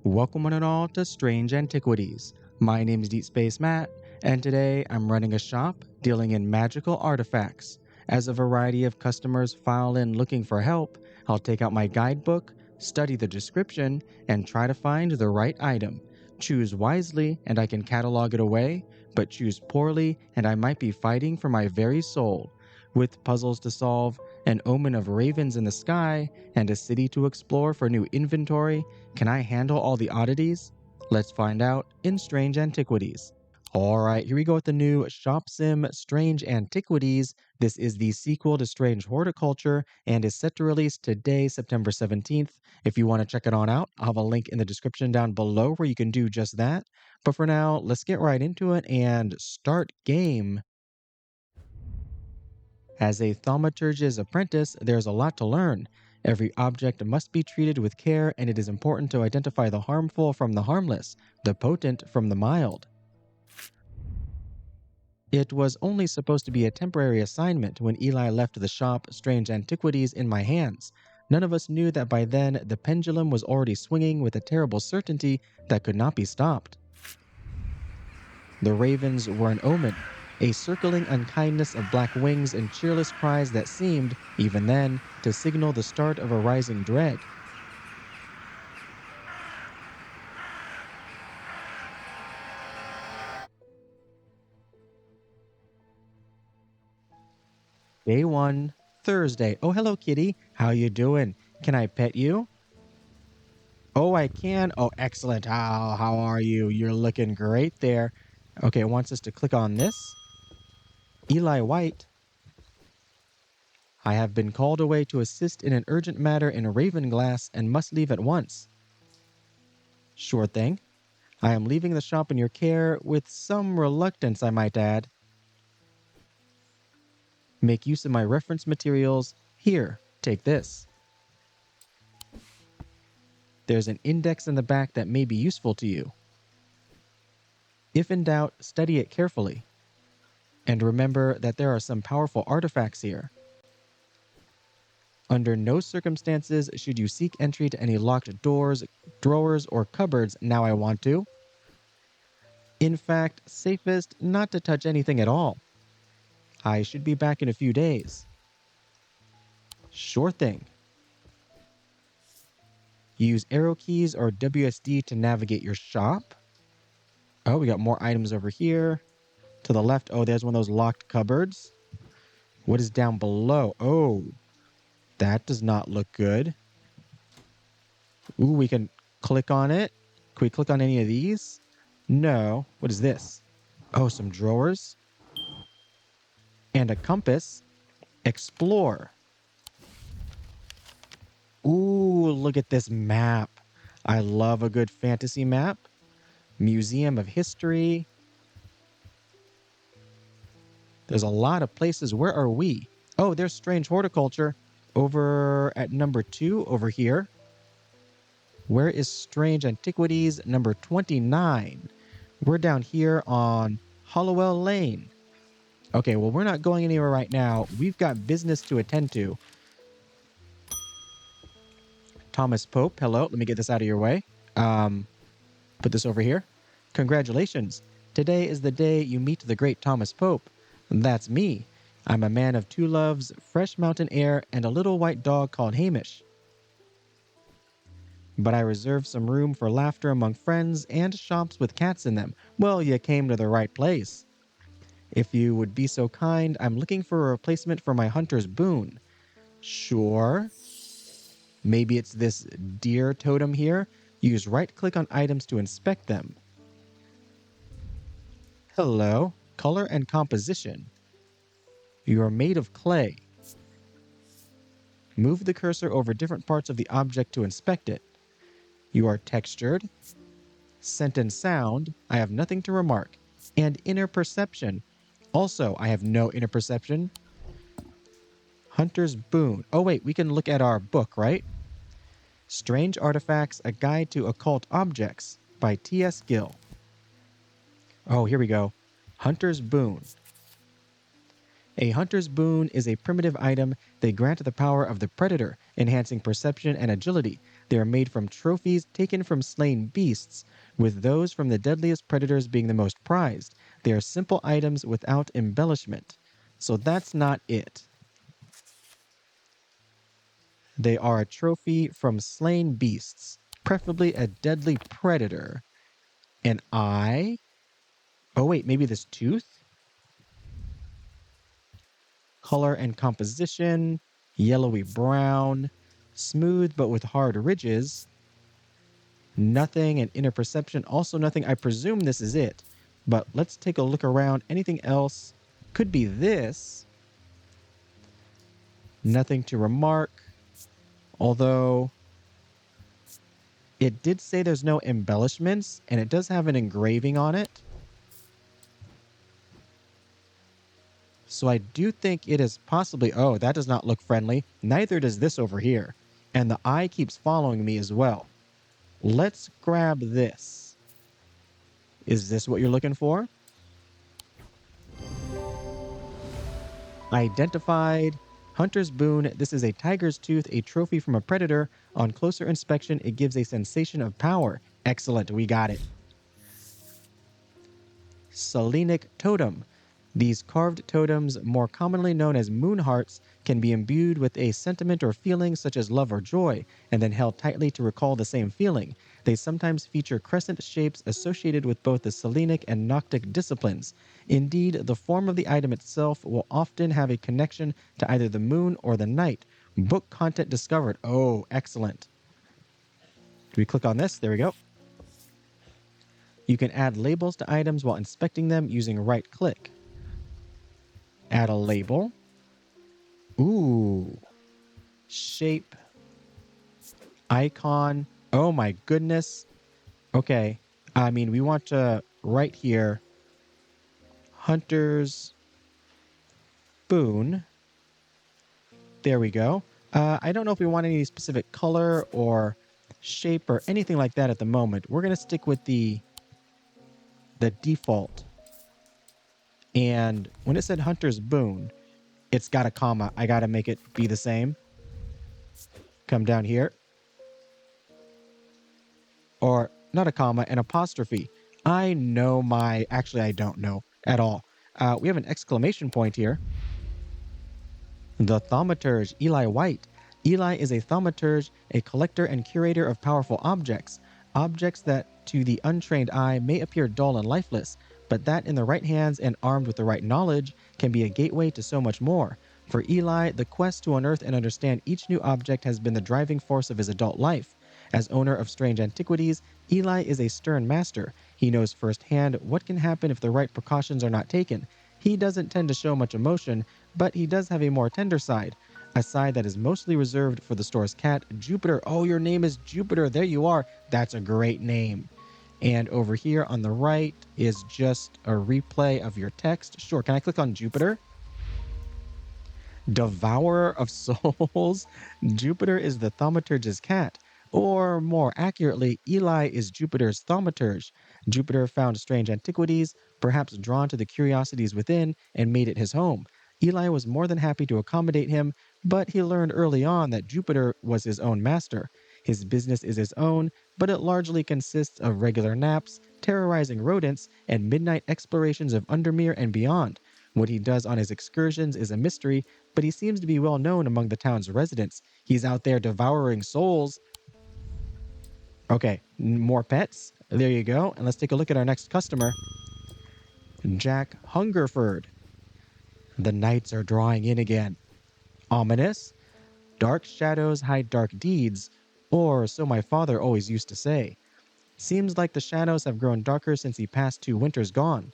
Welcome one and all to Strange Antiquities. My name is Deep Space Matt, and today I'm running a shop dealing in magical artifacts. As a variety of customers file in looking for help, I'll take out my guidebook, study the description, and try to find the right item. Choose wisely and I can catalog it away, but choose poorly and I might be fighting for my very soul. With puzzles to solve, an omen of ravens in the sky, and a city to explore for new inventory, can I handle all the oddities? Let's find out in Strange Antiquities. Alright, here we go with the new Shop Sim Strange Antiquities. This is the sequel to Strange Horticulture and is set to release today, September 17th. If you want to check it on out, I'll have a link in the description down below where you can do just that. But for now, let's get right into it and start game. As a thaumaturge's apprentice, there's a lot to learn. Every object must be treated with care, and it is important to identify the harmful from the harmless, the potent from the mild. It was only supposed to be a temporary assignment when Eli left the shop Strange Antiquities in my hands. None of us knew that by then the pendulum was already swinging with a terrible certainty that could not be stopped. The ravens were an omen, a circling unkindness of black wings and cheerless cries that seemed, even then, to signal the start of a rising dread. Day 1, Thursday. Oh, hello, kitty. How you doing? Can I pet you? Oh, I can? Oh, excellent. How are you? You're looking great there. Okay, it wants us to click on this. Eli White. I have been called away to assist in an urgent matter in Ravenglass and must leave at once. Sure thing. I am leaving the shop in your care with some reluctance, I might add. Make use of my reference materials. Here, take this. There's an index in the back that may be useful to you. If in doubt, study it carefully. And remember that there are some powerful artifacts here. Under no circumstances should you seek entry to any locked doors, drawers, or cupboards now I want to. In fact, safest not to touch anything at all. I should be back in a few days. Sure thing. Use arrow keys or WSD to navigate your shop. Oh, we got more items over here. To the left, oh, there's one of those locked cupboards. What is down below? Oh, that does not look good. Ooh, we can click on it. Can we click on any of these? No. What is this? Oh, some drawers. And a compass. Explore. Ooh, look at this map. I love a good fantasy map. Museum of History. There's a lot of places. Where are we? Oh, there's Strange Horticulture. Over at number 2 over here. Where is Strange Antiquities number 29? We're down here on Hollowell Lane. Okay, well, we're not going anywhere right now. We've got business to attend to. Thomas Pope, hello. Let me get this out of your way. Put this over here. Congratulations. Today is the day you meet the great Thomas Pope. That's me. I'm a man of two loves, fresh mountain air, and a little white dog called Hamish. But I reserve some room for laughter among friends and shops with cats in them. Well, you came to the right place. If you would be so kind, I'm looking for a replacement for my hunter's boon. Sure. Maybe it's this deer totem here. Use right-click on items to inspect them. Hello. Color and composition. You are made of clay. Move the cursor over different parts of the object to inspect it. You are textured. Scent and sound. I have nothing to remark. And inner perception. Also, I have no inner perception. Hunter's Boon. Oh wait, we can look at our book, right? Strange Artifacts, A Guide to Occult Objects by T.S. Gill. Oh, here we go. Hunter's Boon. A hunter's boon is a primitive item. They grant the power of the predator, enhancing perception and agility. They are made from trophies taken from slain beasts, with those from the deadliest predators being the most prized. They are simple items without embellishment. So that's not it. They are a trophy from slain beasts, preferably a deadly predator. An eye? Oh wait, maybe this tooth? Color and composition, yellowy brown, smooth but with hard ridges. Nothing, and inner perception, also nothing. I presume this is it, but let's take a look around. Anything else? Could be this. Nothing to remark, although it did say there's no embellishments, and it does have an engraving on it. So I do think it is possibly... Oh, that does not look friendly. Neither does this over here. And the eye keeps following me as well. Let's grab this. Is this what you're looking for? Identified. Hunter's Boon. This is a tiger's tooth, a trophy from a predator. On closer inspection, it gives a sensation of power. Excellent, we got it. Selenic Totem. These carved totems, more commonly known as moon hearts, can be imbued with a sentiment or feeling such as love or joy, and then held tightly to recall the same feeling. They sometimes feature crescent shapes associated with both the Selenic and Noctic disciplines. Indeed, the form of the item itself will often have a connection to either the moon or the night. Book content discovered. Oh, excellent. Do we click on this? There we go. You can add labels to items while inspecting them using right-click. Add a label. Ooh. Shape. Icon. Oh my goodness. Okay. I mean, we want to right here. Hunter's Boon. There we go. I don't know if we want any specific color or shape or anything like that at the moment. We're going to stick with the default. And when it said Hunter's Boon, it's got a comma. I got to make it be the same. Come down here. Or not a comma, an apostrophe. I know my... Actually, I don't know at all. We have an exclamation point here. The Thaumaturge, Eli White. Eli is a thaumaturge, a collector and curator of powerful objects. Objects that, to the untrained eye, may appear dull and lifeless, but that in the right hands and armed with the right knowledge can be a gateway to so much more. For Eli, the quest to unearth and understand each new object has been the driving force of his adult life. As owner of strange antiquities, Eli is a stern master. He knows firsthand what can happen if the right precautions are not taken. He doesn't tend to show much emotion, but he does have a more tender side. A side that is mostly reserved for the store's cat, Jupiter. Oh, your name is Jupiter. There you are. That's a great name. And over here on the right is just a replay of your text. Sure, can I click on Jupiter? Devourer of souls. Jupiter is the thaumaturge's cat. Or more accurately, Eli is Jupiter's thaumaturge. Jupiter found strange antiquities, perhaps drawn to the curiosities within, and made it his home. Eli was more than happy to accommodate him, but he learned early on that Jupiter was his own master. His business is his own, but it largely consists of regular naps, terrorizing rodents, and midnight explorations of Undermere and beyond. What he does on his excursions is a mystery, but he seems to be well known among the town's residents. He's out there devouring souls. Okay, more pets. There you go. And let's take a look at our next customer. Jack Hungerford. The nights are drawing in again. Ominous. Dark shadows hide dark deeds, or so my father always used to say. Seems like the shadows have grown darker since he passed 2 winters gone.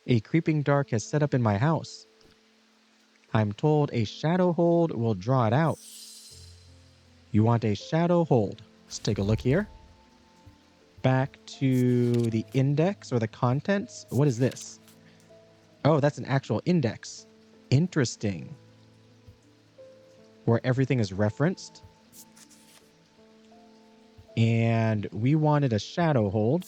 A creeping dark has set up in my house. I'm told a shadow hold will draw it out. You want a shadow hold. Let's take a look here. Back to the index or the contents. What is this? Oh, that's an actual index. Interesting. Where everything is referenced. And we wanted a shadow hold.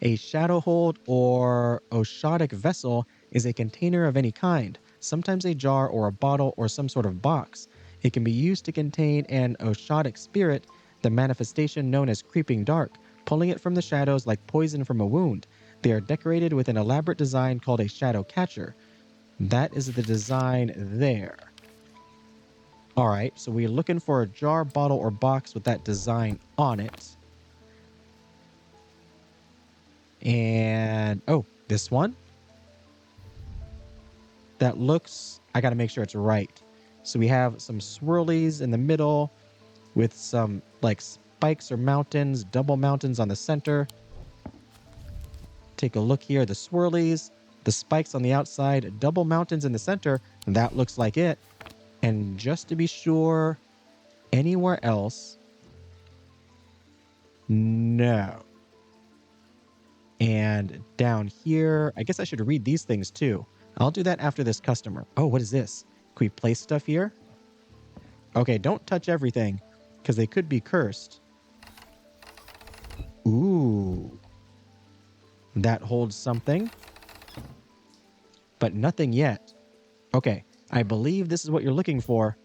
A shadow hold or oshotic vessel is a container of any kind, sometimes a jar or a bottle or some sort of box. It can be used to contain an Ossic spirit, the manifestation known as Creeping Dark, pulling it from the shadows like poison from a wound. They are decorated with an elaborate design called a shadow catcher. That is the design there. All right, so we're looking for a jar, bottle, or box with that design on it. And, oh, this one? That looks, I gotta make sure it's right. So we have some swirlies in the middle with some like spikes or mountains, double mountains on the center. Take a look here, the swirlies, the spikes on the outside, double mountains in the center. That looks like it. And just to be sure, anywhere else, no. And down here, I guess I should read these things too. I'll do that after this customer. Oh, what is this? Can we place stuff here? Okay, don't touch everything because they could be cursed. Ooh. That holds something. But nothing yet. Okay, I believe this is what you're looking for.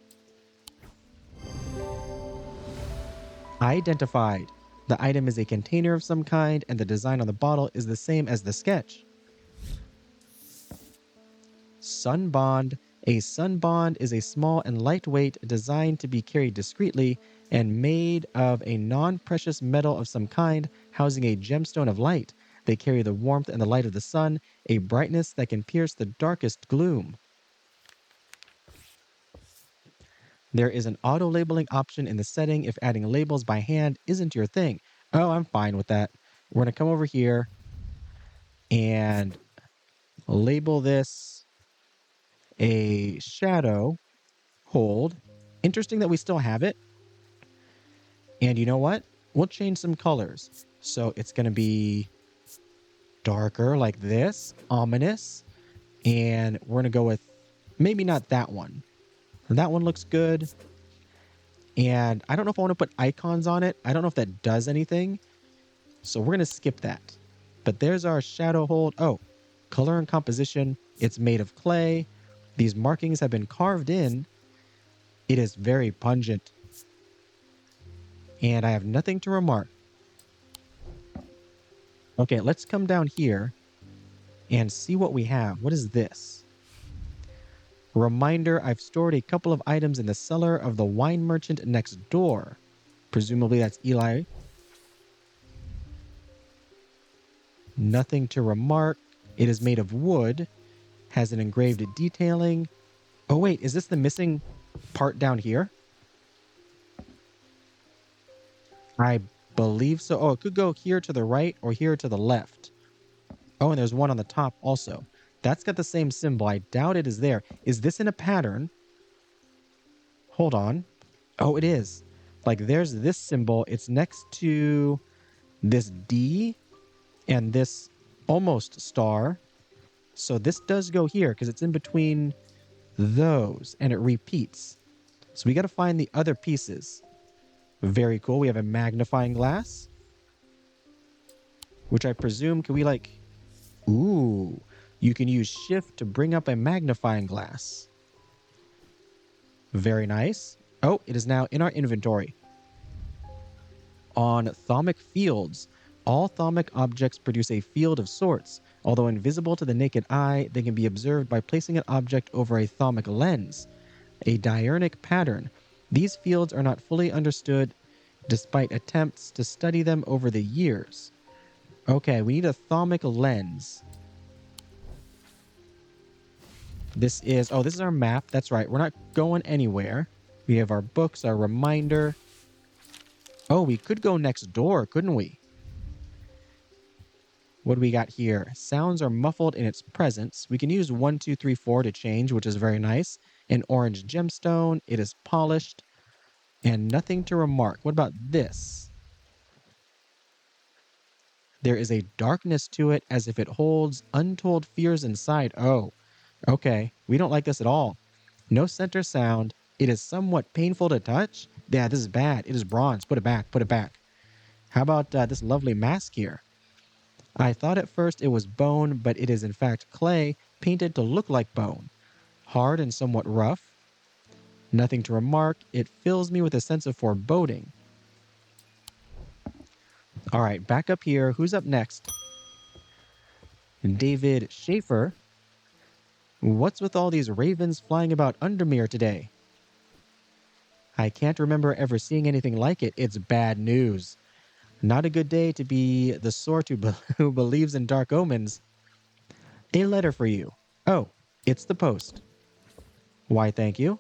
Identified. The item is a container of some kind, and the design on the bottle is the same as the sketch. Sun Bond. A sun bond is a small and lightweight designed to be carried discreetly and made of a non-precious metal of some kind, housing a gemstone of light. They carry the warmth and the light of the sun, a brightness that can pierce the darkest gloom. There is an auto-labeling option in the setting if adding labels by hand isn't your thing. Oh, I'm fine with that. We're going to come over here and label this a shadow hold. Interesting that we still have it. And you know what? We'll change some colors. So it's going to be darker like this, ominous. And we're going to go with maybe not that one. That one looks good. And I don't know if I want to put icons on it. I don't know if that does anything. So we're going to skip that. But there's our shadow hold. Oh, color and composition. It's made of clay. These markings have been carved in. It is very pungent. And I have nothing to remark. Okay, let's come down here and see what we have. What is this? Reminder, I've stored a couple of items in the cellar of the wine merchant next door. Presumably that's Eli. Nothing to remark. It is made of wood. Has an engraved detailing. Oh wait, is this the missing part down here? I believe so. Oh, it could go here to the right or here to the left. Oh, and there's one on the top also. That's got the same symbol. I doubt it is there. Is this in a pattern? Hold on. Oh, it is. Like there's this symbol. It's next to this D and this almost star. So this does go here because it's in between those and it repeats. So we got to find the other pieces. Very cool. We have a magnifying glass, which I presume, can we like, ooh, you can use shift to bring up a magnifying glass. Very nice. Oh, it is now in our inventory. On thaumic fields, all thaumic objects produce a field of sorts. Although invisible to the naked eye, they can be observed by placing an object over a thaumic lens, a diurnic pattern. These fields are not fully understood despite attempts to study them over the years. Okay, we need a thaumic lens. This is our map. That's right. We're not going anywhere. We have our books, our reminder. Oh, we could go next door, couldn't we? What do we got here? Sounds are muffled in its presence. We can use 1, 2, 3, 4 to change, which is very nice. An orange gemstone. It is polished. And nothing to remark. What about this? There is a darkness to it as if it holds untold fears inside. Oh, okay. We don't like this at all. No center sound. It is somewhat painful to touch. Yeah, this is bad. It is bronze. Put it back. Put it back. How about this lovely mask here? I thought at first it was bone, but it is in fact clay painted to look like bone. Hard and somewhat rough. Nothing to remark. It fills me with a sense of foreboding. All right, back up here. Who's up next? David Chafer. What's with all these ravens flying about Undermere today? I can't remember ever seeing anything like it. It's bad news. Not a good day to be the sort who believes in dark omens. A letter for you. Oh, it's the post. Why, thank you.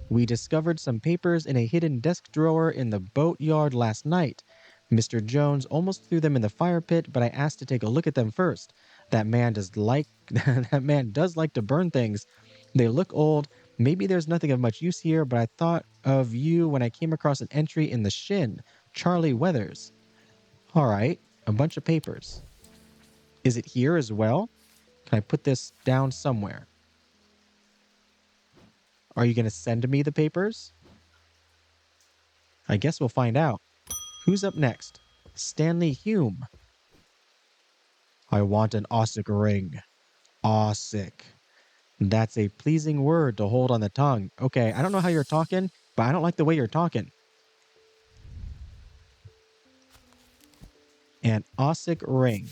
We discovered some papers in a hidden desk drawer in the boatyard last night. Mr. Jones almost threw them in the fire pit, but I asked to take a look at them first. That man does like to burn things. They look old. Maybe there's nothing of much use here, but I thought of you when I came across an entry in the Shin, Charlie Weathers. All right, a bunch of papers. Is it here as well? Can I put this down somewhere? Are you going to send me the papers? I guess we'll find out. Who's up next? Stanley Hume. I want an Ossic ring. Ossic. That's a pleasing word to hold on the tongue. Okay, I don't know how you're talking, but I don't like the way you're talking. An Ossic ring.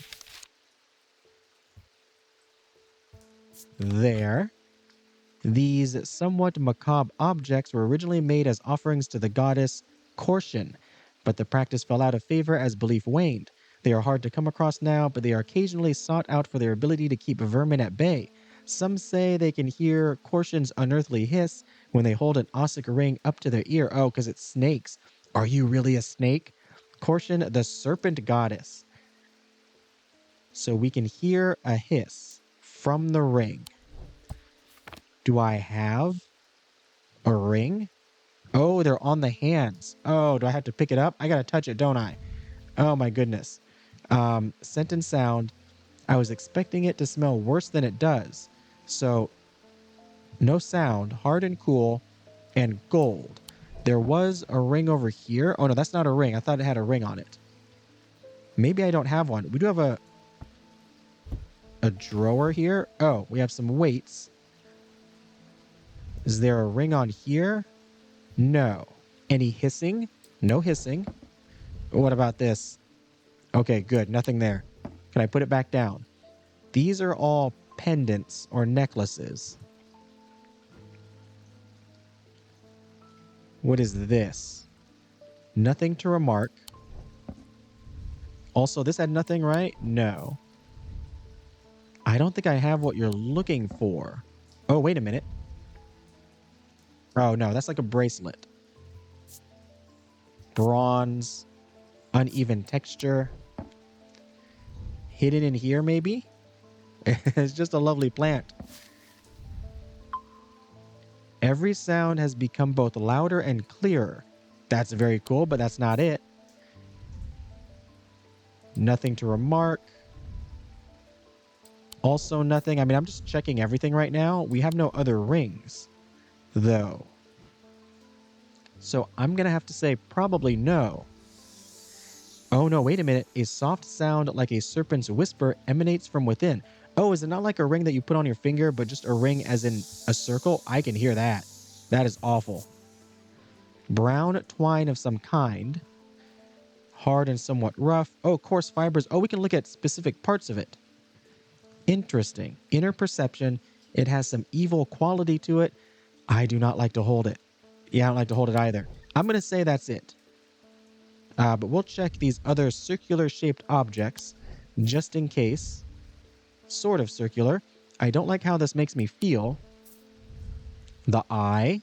There. These somewhat macabre objects were originally made as offerings to the goddess Cortian, but the practice fell out of favor as belief waned. They are hard to come across now, but they are occasionally sought out for their ability to keep vermin at bay. Some say they can hear Cortian's unearthly hiss when they hold an Ossic ring up to their ear. Oh, because it's snakes. Are you really a snake? Cortian, the serpent goddess. So we can hear a hiss from the ring. Do I have a ring? Oh, they're on the hands. Oh, do I have to pick it up? I gotta touch it, don't I? Oh my goodness. Scent and sound. I was expecting it to smell worse than it does. So, no sound, hard and cool, and gold. There was a ring over here. Oh no, that's not a ring. I thought it had a ring on it. Maybe I don't have one. We do have a drawer here. Oh, we have some weights. Is there a ring on here? No. Any hissing? No hissing. What about this? Okay, good. Nothing there. Can I put it back down? These are all pendants or necklaces. What is this? Nothing to remark. Also, this had nothing, right? No. I don't think I have what you're looking for. Oh, wait a minute. Oh, no, that's like a bracelet. Bronze. Uneven texture. Hidden in here, maybe? It's just a lovely plant. Every sound has become both louder and clearer. That's very cool, but that's not it. Nothing to remark. Also nothing. I mean, I'm just checking everything right now. We have no other rings, though. So I'm going to have to say probably no. Oh no, wait a minute. A soft sound like a serpent's whisper emanates from within. Oh, is it not like a ring that you put on your finger, but just a ring as in a circle? I can hear that. That is awful. Brown twine of some kind. Hard and somewhat rough. Oh, coarse fibers. Oh, we can look at specific parts of it. Interesting. Inner perception. It has some evil quality to it. I do not like to hold it. Yeah, I don't like to hold it either. I'm going to say that's it. But we'll check these other circular-shaped objects just in case. Sort of circular. I don't like how this makes me feel. The eye.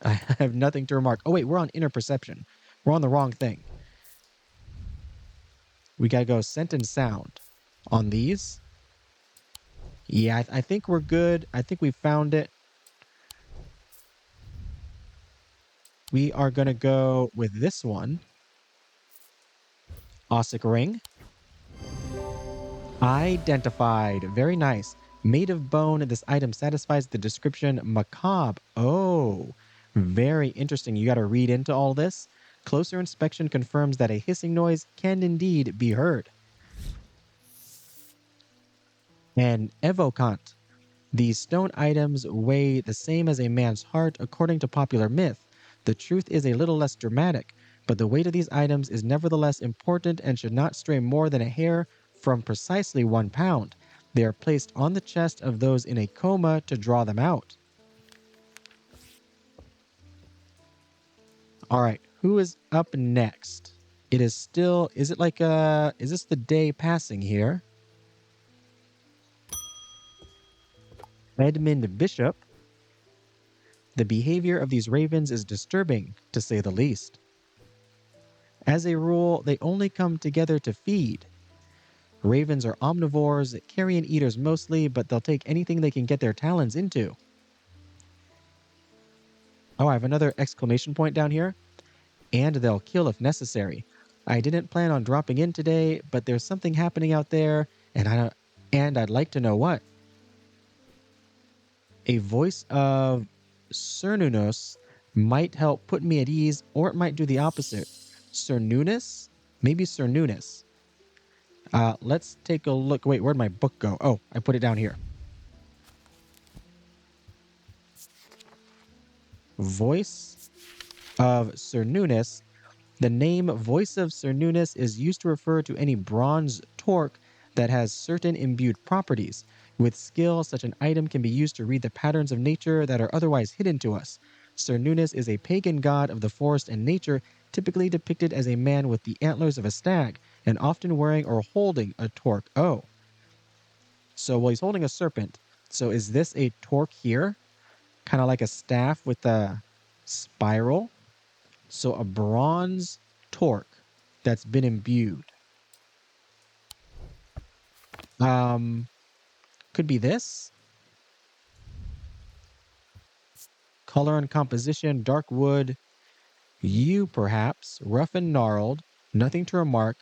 I have nothing to remark. Oh, wait, we're on inner perception. We're on the wrong thing. We got to go scent and sound on these. Yeah, I think we're good. I think we found it. We are going to go with this one. Ossic ring. Identified. Very nice. Made of bone, this item satisfies the description macabre. Oh, very interesting. You got to read into all this. Closer inspection confirms that a hissing noise can indeed be heard. and evocant. These stone items weigh the same as a man's heart according to popular myth. The truth is a little less dramatic, but the weight of these items is nevertheless important and should not stray more than a hair from precisely 1 pound. They are placed on the chest of those in a coma to draw them out. All right, who is up next? It is still, is this the day passing here? Edmund Bishop. The behavior of these ravens is disturbing, to say the least. As a rule, they only come together to feed. Ravens are omnivores, carrion eaters mostly, but they'll take anything they can get their talons into. Oh, I have another exclamation point down here. And they'll kill if necessary. I didn't plan on dropping in today, but there's something happening out there, and I'd like to know what. A voice of Cernunnos might help put me at ease, or it might do the opposite. Cernunnos? Maybe Cernunnos. Let's take a look. Wait, where'd my book go? Oh, I put it down here. Voice of Cernunnos. The name Voice of Cernunnos is used to refer to any bronze torque that has certain imbued properties. With skill, such an item can be used to read the patterns of nature that are otherwise hidden to us. Cernunnos is a pagan god of the forest and nature, typically depicted as a man with the antlers of a stag, and often wearing or holding a torque. Oh. So, well, he's holding a serpent. So is this a torque here? Kind of like a staff with a spiral? So a bronze torque that's been imbued. Could be this. Color and composition, dark wood. You, perhaps, rough and gnarled, nothing to remark.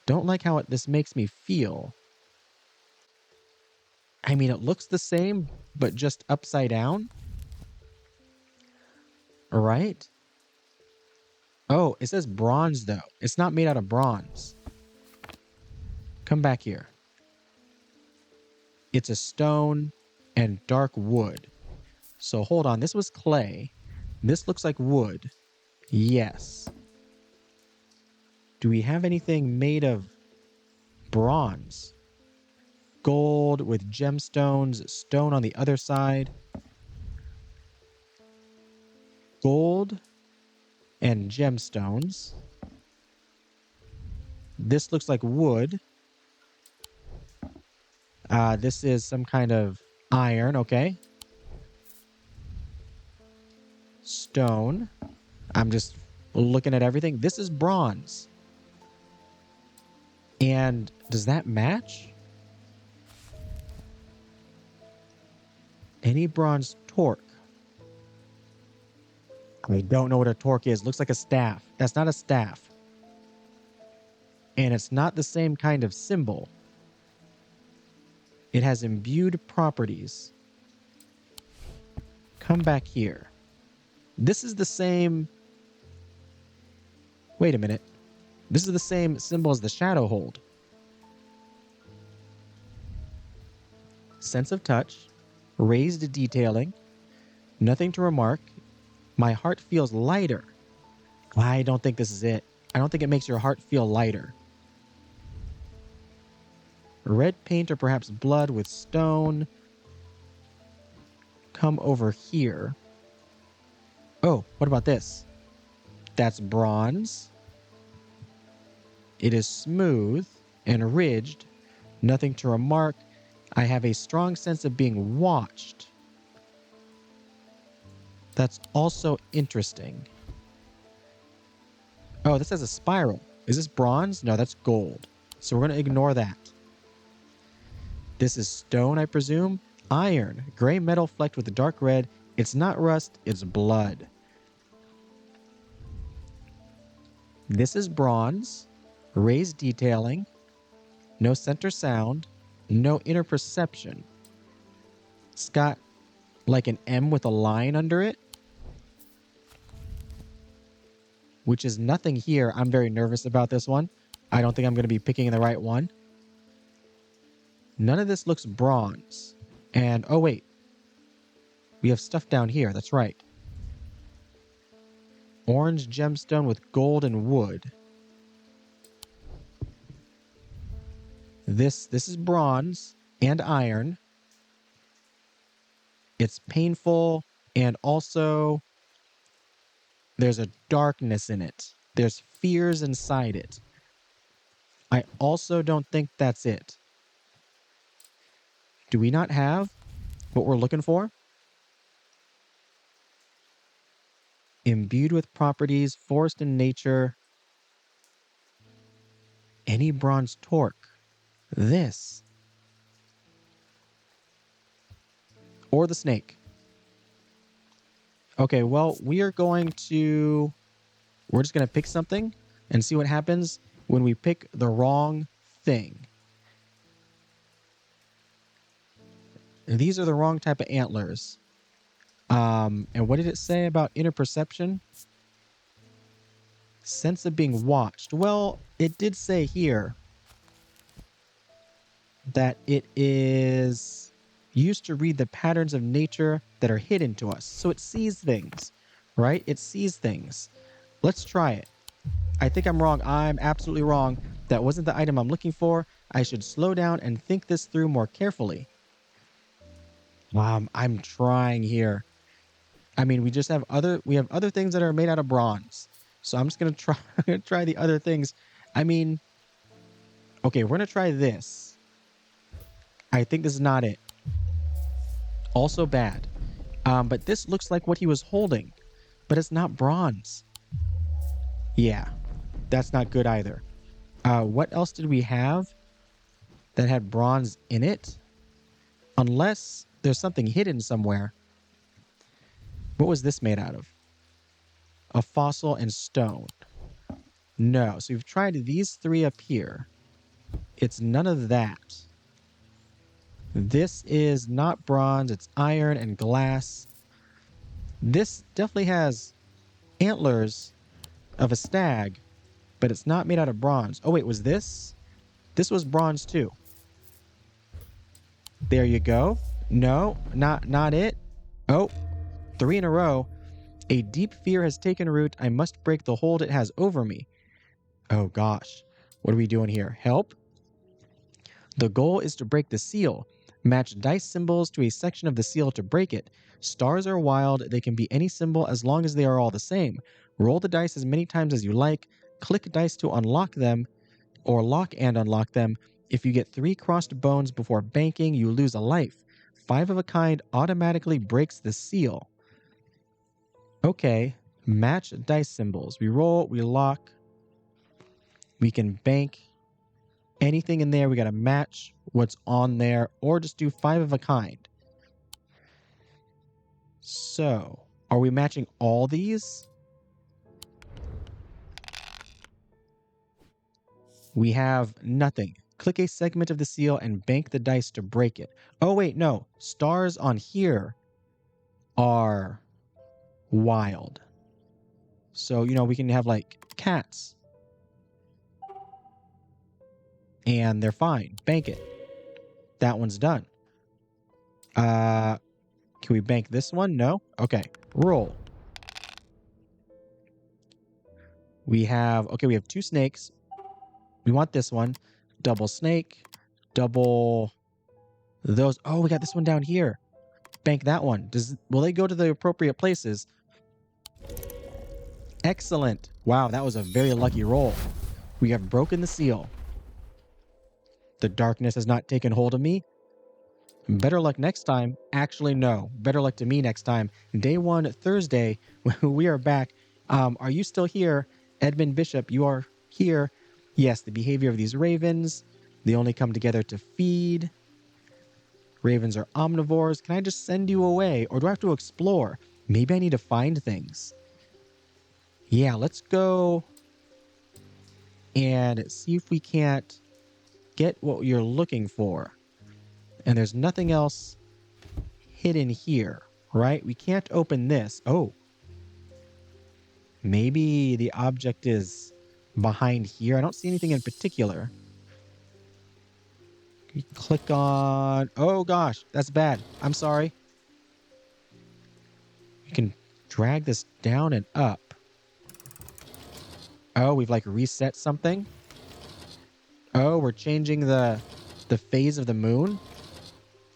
Don't like how this makes me feel. I mean, it looks the same, but just upside down. All right. Oh, it says bronze, though. It's not made out of bronze. Come back here. It's a stone and dark wood. So hold on. This was clay. This looks like wood. Yes. Do we have anything made of bronze? Gold with gemstones, stone on the other side. Gold and gemstones. This looks like wood. This is some kind of iron, okay. Stone. I'm just looking at everything. This is bronze. And does that match? Any bronze torque? I don't know what a torque is. Looks like a staff. That's not a staff. And it's not the same kind of symbol. It has imbued properties. Come back here. This is the same... Wait a minute. This is the same symbol as the shadow hold. Sense of touch. Raised detailing. Nothing to remark. My heart feels lighter. I don't think this is it. I don't think it makes your heart feel lighter. Red paint or perhaps blood with stone. Come over here. Oh, what about this? That's bronze. It is smooth and ridged. Nothing to remark. I have a strong sense of being watched. That's also interesting. Oh, this has a spiral. Is this bronze? No, that's gold. So we're going to ignore that. This is stone, I presume. Iron. Gray metal flecked with dark red. It's not rust, it's blood. This is bronze. Raised detailing. No center sound. No inner perception. It's got like an M with a line under it, which is nothing here. I'm very nervous about this one. I don't think I'm going to be picking the right one. None of this looks bronze. And, oh wait. We have stuff down here, that's right. Orange gemstone with gold and wood. This is bronze and iron. It's painful, and also there's a darkness in it. There's fears inside it. I also don't think that's it. Do we not have what we're looking for? Imbued with properties, forest and nature. Any bronze torque. This. Or the snake. Okay, well, we're just going to pick something and see what happens when we pick the wrong thing. These are the wrong type of antlers. And what did it say about inner perception? Sense of being watched. Well, it did say here that it is used to read the patterns of nature that are hidden to us. So it sees things, right? It sees things. Let's try it. I think I'm wrong. I'm absolutely wrong. That wasn't the item I'm looking for. I should slow down and think this through more carefully. I'm trying here. I mean, we have other things that are made out of bronze. So I'm just going to try the other things. I mean, okay, we're going to try this. I think this is not it. Also bad. But this looks like what he was holding, but it's not bronze. Yeah, that's not good either. What else did we have that had bronze in it? Unless there's something hidden somewhere. What was this made out of? A fossil and stone. No, so we've tried these three up here. It's none of that. This is not bronze, it's iron and glass. This definitely has antlers of a stag, but it's not made out of bronze. Oh wait, was this? This was bronze too. There you go. No, not it. Oh, 3 in a row. A deep fear has taken root. I must break the hold it has over me. Oh gosh. What are we doing here? Help? The goal is to break the seal. Match dice symbols to a section of the seal to break it. Stars are wild. They can be any symbol as long as they are all the same. Roll the dice as many times as you like. Click dice to unlock them, or lock and unlock them. If you get 3 crossed bones before banking, you lose a life. 5 of a kind automatically breaks the seal. Okay, match dice symbols. We roll, we lock. We can bank. Anything in there, we got to match what's on there, or just do 5 of a kind. So, are we matching all these? We have nothing. Click a segment of the seal and bank the dice to break it. Oh, wait, no. Stars on here are wild. So, we can have like cats. And they're fine. Bank it. That one's done. Can we bank this one? No? Okay. Roll. We have 2 snakes. We want this one. Double snake. Double those. Oh, we got this one down here. Bank that one. Will they go to the appropriate places? Excellent. Wow, that was a very lucky roll. We have broken the seal. The darkness has not taken hold of me. Better luck next time. Actually, no. Better luck to me next time. Day 1, Thursday, we are back. Are you still here? Edmund Bishop, you are here. Yes, the behavior of these ravens. They only come together to feed. Ravens are omnivores. Can I just send you away? Or do I have to explore? Maybe I need to find things. Yeah, let's go and see if we can't get what you're looking for. And there's nothing else hidden here, right? We can't open this. Oh. Maybe the object is behind here. I don't see anything in particular. You click on... Oh gosh, that's bad. I'm sorry. You can drag this down and up. Oh, we've like reset something. Oh, we're changing the phase of the moon.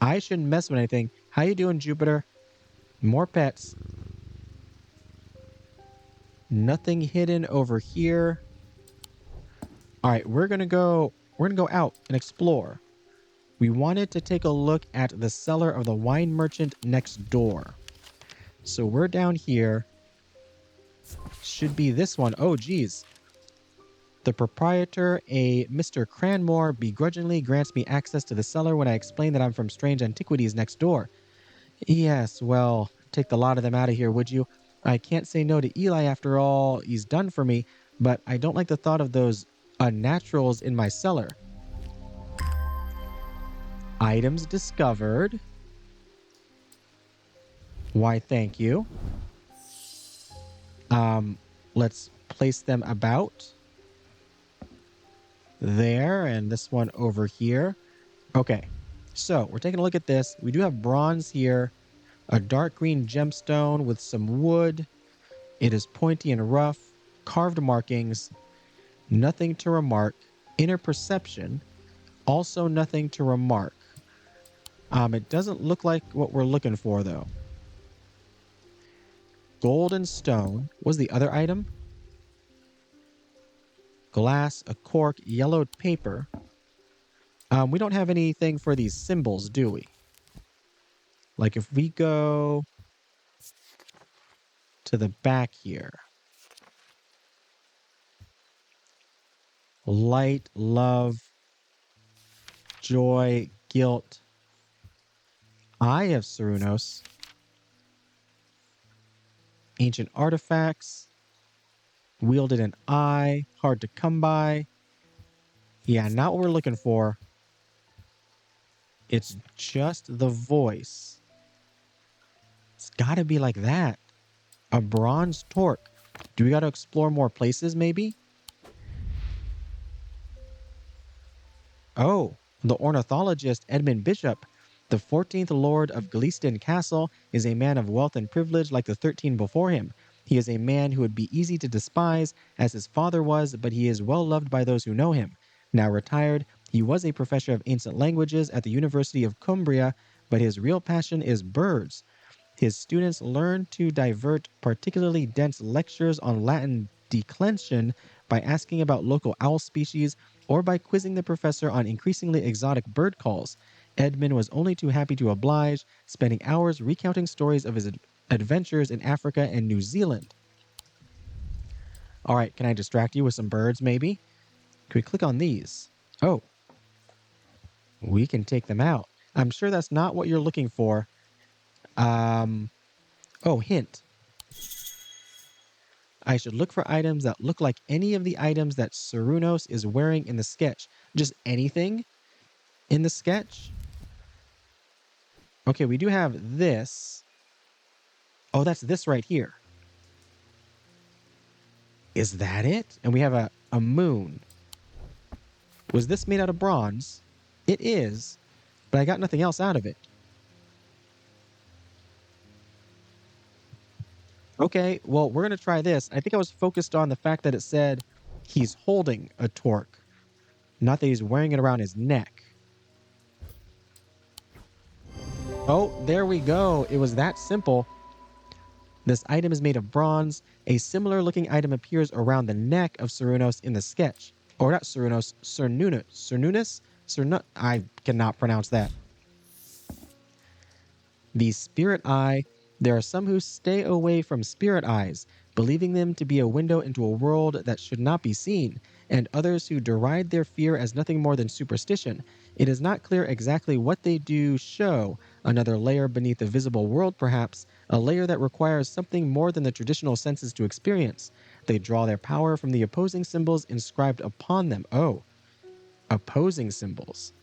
I shouldn't mess with anything. How you doing, Jupiter? More pets. Nothing hidden over here. All right, we're gonna go out and explore. We wanted to take a look at the cellar of the wine merchant next door. So we're down here. Should be this one. Oh, geez. The proprietor, a Mr. Cranmore, begrudgingly grants me access to the cellar when I explain that I'm from Strange Antiquities next door. Yes, well, take the lot of them out of here, would you? I can't say no to Eli after all he's done for me, but I don't like the thought of those unnaturals in my cellar. Items discovered. Why, thank you. Let's place them about. There, and this one over here. Okay, so we're taking a look at this. We do have bronze here, a dark green gemstone with some wood. It is pointy and rough, carved markings, nothing to remark. Inner perception, also nothing to remark. It doesn't look like what we're looking for, though. Gold and stone. What's the other item? Glass, a cork, yellowed paper. We don't have anything for these symbols, do we? Like if we go to the back here. Light, love, joy, guilt. Eye of Cernunnos. Ancient artifacts. Wielded an eye. Hard to come by. Yeah, not what we're looking for. It's just the voice. It's got to be like that. A bronze torque. Do we got to explore more places, maybe? Oh, the ornithologist Edmund Bishop, the 14th Lord of Gleaston Castle, is a man of wealth and privilege like the 13 before him. He is a man who would be easy to despise, as his father was, but he is well loved by those who know him. Now retired, he was a professor of ancient languages at the University of Cumbria, but his real passion is birds. His students learn to divert particularly dense lectures on Latin declension by asking about local owl species or by quizzing the professor on increasingly exotic bird calls. Edmund was only too happy to oblige, spending hours recounting stories of his adventures in Africa and New Zealand. All right, can I distract you with some birds, maybe? Can we click on these? Oh, we can take them out. I'm sure that's not what you're looking for. Oh, hint. I should look for items that look like any of the items that Cernunnos is wearing in the sketch. Just anything in the sketch? Okay, we do have this. Oh, that's this right here. Is that it? And we have a moon. Was this made out of bronze? It is, but I got nothing else out of it. Okay, well, we're going to try this. I think I was focused on the fact that it said he's holding a torque, not that he's wearing it around his neck. Oh, there we go. It was that simple. This item is made of bronze. A similar looking item appears around the neck of Cernunnos in the sketch. Or not Cernunnos, Cernunnos? I cannot pronounce that. The spirit eye. There are some who stay away from spirit eyes, believing them to be a window into a world that should not be seen, and others who deride their fear as nothing more than superstition. It is not clear exactly what they do show, another layer beneath the visible world perhaps, a layer that requires something more than the traditional senses to experience. They draw their power from the opposing symbols inscribed upon them. Oh, opposing symbols.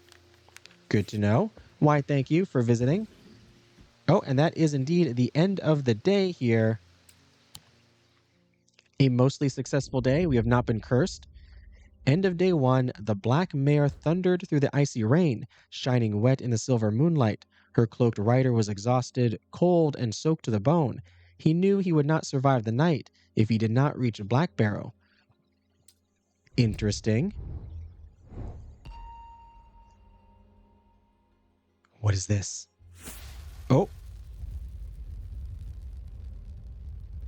Good to know. Why, thank you for visiting. Oh, and that is indeed the end of the day here. A mostly successful day. We have not been cursed. End of day 1, the black mare thundered through the icy rain, shining wet in the silver moonlight. Her cloaked rider was exhausted, cold, and soaked to the bone. He knew he would not survive the night if he did not reach Black Barrow. Interesting. What is this? Oh.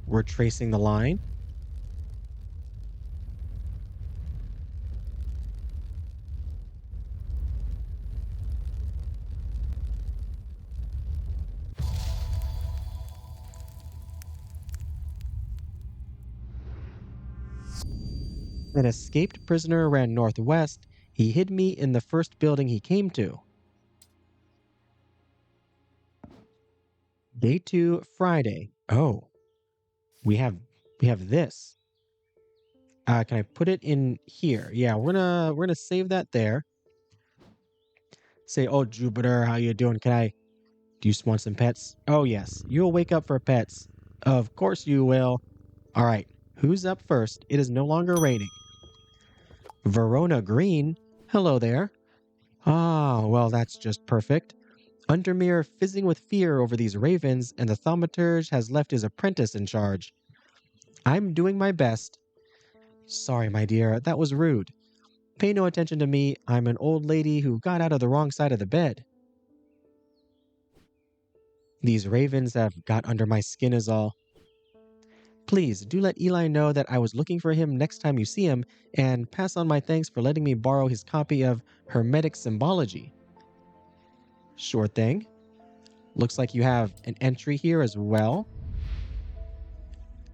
We're tracing the line. An escaped prisoner ran northwest. He hid me in the first building he came to. Day 2, Friday. Oh, we have this. Can I put it in here? Yeah, we're gonna save that there. Say, oh Jupiter, how you doing? Do you just want some pets? Oh yes, you'll wake up for pets. Of course you will. All right, who's up first? It is no longer raining. Verona Green. Hello there. Ah, well, that's just perfect. Undermere fizzing with fear over these ravens, and the thaumaturge has left his apprentice in charge. I'm doing my best. Sorry, my dear, that was rude. Pay no attention to me. I'm an old lady who got out of the wrong side of the bed. These ravens have got under my skin is all. Please do let Eli know that I was looking for him next time you see him, and pass on my thanks for letting me borrow his copy of Hermetic Symbology. Sure thing. Looks like you have an entry here as well.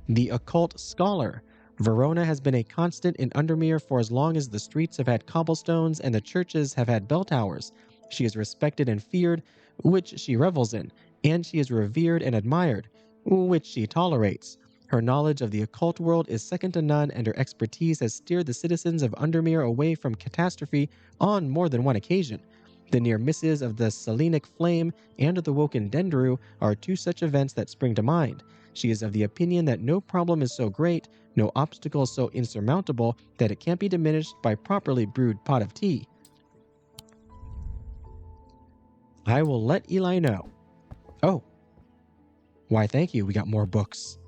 The Occult Scholar. Verona has been a constant in Undermere for as long as the streets have had cobblestones and the churches have had bell towers. She is respected and feared, which she revels in, and she is revered and admired, which she tolerates. Her knowledge of the occult world is second to none, and her expertise has steered the citizens of Undermere away from catastrophe on more than one occasion. The near misses of the Selenic flame and the Woken Dendru are two such events that spring to mind. She is of the opinion that no problem is so great, no obstacle so insurmountable, that it can't be diminished by properly brewed pot of tea. I will let Eli know. Oh. Why, thank you. We got more books.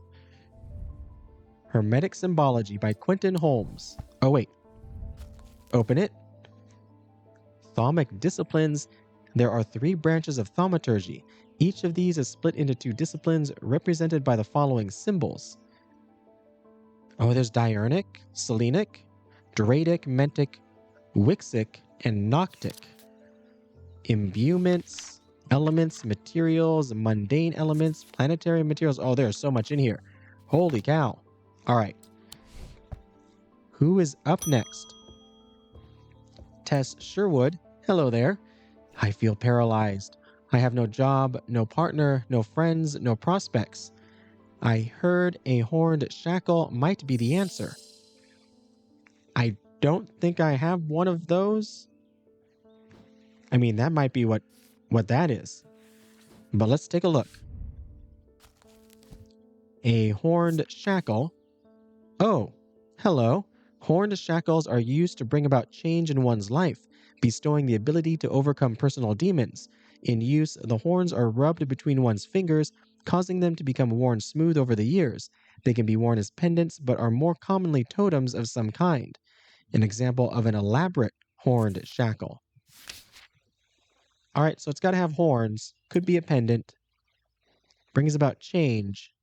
Hermetic Symbology by Quentin Holmes. Oh, wait. Open it. Thaumic disciplines. There are 3 branches of thaumaturgy. Each of these is split into 2 disciplines represented by the following symbols. Oh, there's Diurnic, Selenic, Dradic, Mentic, Wixic, and Noctic. Imbuements, elements, materials, mundane elements, planetary materials. Oh, there's so much in here. Holy cow. All right. Who is up next? Tess Sherwood. Hello there. I feel paralyzed. I have no job, no partner, no friends, no prospects. I heard a horned shackle might be the answer. I don't think I have one of those. I mean, that might be what that is. But let's take a look. A horned shackle. Oh, hello. Horned shackles are used to bring about change in one's life, bestowing the ability to overcome personal demons. In use, the horns are rubbed between one's fingers, causing them to become worn smooth over the years. They can be worn as pendants, but are more commonly totems of some kind. An example of an elaborate horned shackle. All right, so it's got to have horns. Could be a pendant. Brings about change.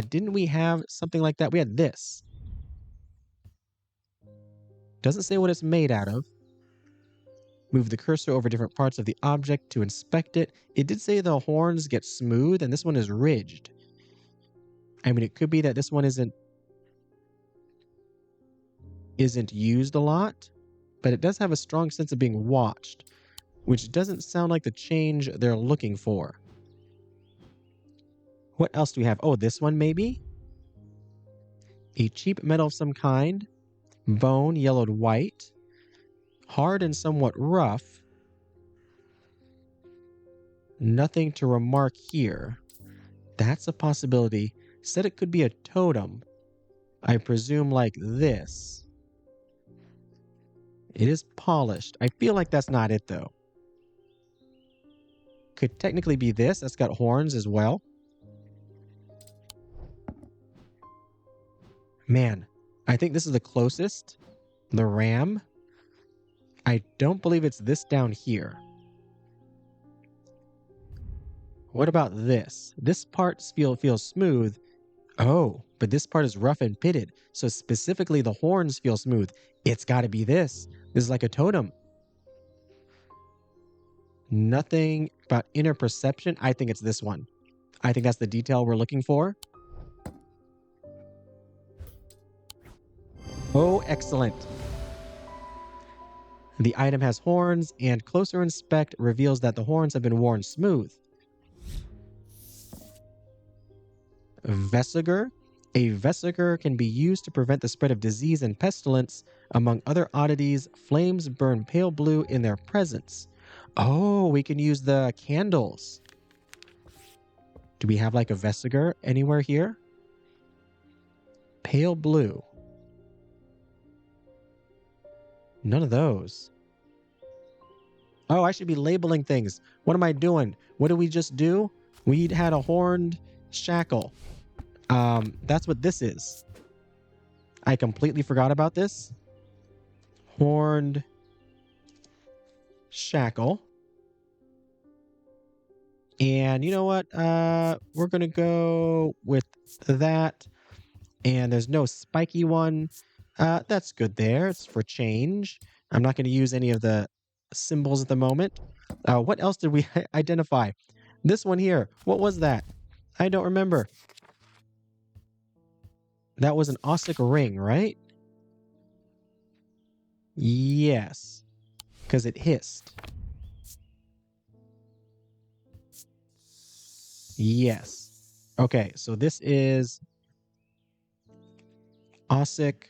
Didn't we have something like that? We had this. Doesn't say what it's made out of. Move the cursor over different parts of the object to inspect it. It did say the horns get smooth, and this one is ridged. I mean, it could be that this one isn't used a lot, but it does have a strong sense of being watched, which doesn't sound like the change they're looking for. What else do we have? Oh, this one maybe? A cheap metal of some kind. Bone, yellowed white. Hard and somewhat rough. Nothing to remark here. That's a possibility. Said it could be a totem. I presume like this. It is polished. I feel like that's not it, though. Could technically be this. That's got horns as well. Man, I think this is the closest. The ram. I don't believe it's this down here. What about this? This part feels smooth. Oh, but this part is rough and pitted. So specifically the horns feel smooth. It's got to be this. This is like a totem. Nothing about inner perception. I think it's this one. I think that's the detail we're looking for. Oh, excellent. The item has horns, and closer inspect reveals that the horns have been worn smooth. Vesiger. A vesiger can be used to prevent the spread of disease and pestilence. Among other oddities, flames burn pale blue in their presence. Oh, we can use the candles. Do we have like a vesiger anywhere here? Pale blue. None of those. Oh, I should be labeling things. What am I doing? What did we just do? We had a horned shackle. That's what this is. I completely forgot about this. Horned shackle. And you know what? We're going to go with that. And there's no spiky one. That's good there. It's for change. I'm not going to use any of the symbols at the moment. What else did we identify? This one here. What was that? I don't remember. That was an Ossic ring, right? Yes. Because it hissed. Yes. Okay, so this is Ossic